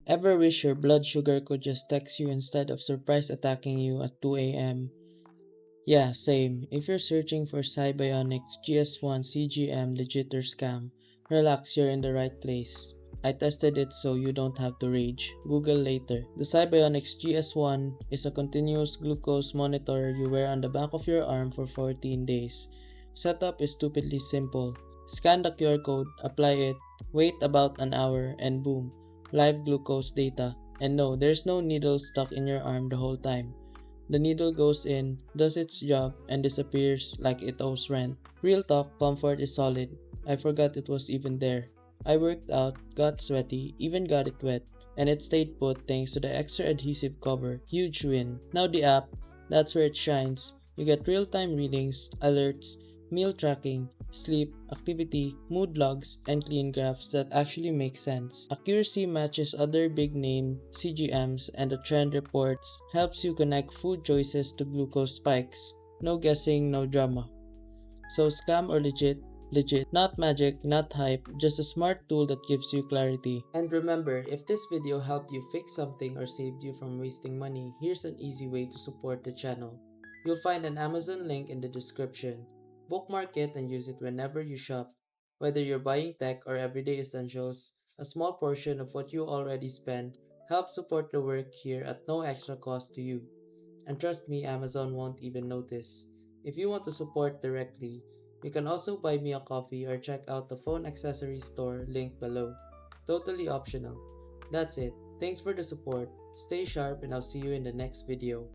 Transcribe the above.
Ever wish your blood sugar could just text you instead of surprise attacking you at 2 a.m.? Yeah, same. If you're searching for Sibionics GS1 CGM legit or scam, relax, you're in the right place. I tested it so you don't have to rage. Google later. The Sibionics GS1 is a continuous glucose monitor you wear on the back of your arm for 14 days. Setup is stupidly simple. Scan the QR code, apply it, wait about an hour, and boom, live glucose data. And no, there's no needle stuck in your arm the whole time. The needle goes in, does its job, and disappears like it owes rent. Real talk, comfort is solid. I forgot it was even there. I worked out, got sweaty, even got it wet, and it stayed put thanks to the extra adhesive cover. Huge win. Now the app, that's where it shines. You get real-time readings, alerts, meal tracking, sleep, activity, mood logs, and clean graphs that actually make sense. Accuracy matches other big name CGMs, and the trend reports helps you connect food choices to glucose spikes. No guessing, no drama. So scam or legit? Legit. Not magic, not hype, just a smart tool that gives you clarity. And remember, if this video helped you fix something or saved you from wasting money, here's an easy way to support the channel. You'll find an Amazon link in the description. Bookmark it and use it whenever you shop. Whether you're buying tech or everyday essentials, a small portion of what you already spend helps support the work here at no extra cost to you. And trust me, Amazon won't even notice. If you want to support directly, you can also buy me a coffee or check out the phone accessory store link below. Totally optional. That's it. Thanks for the support. Stay sharp and I'll see you in the next video.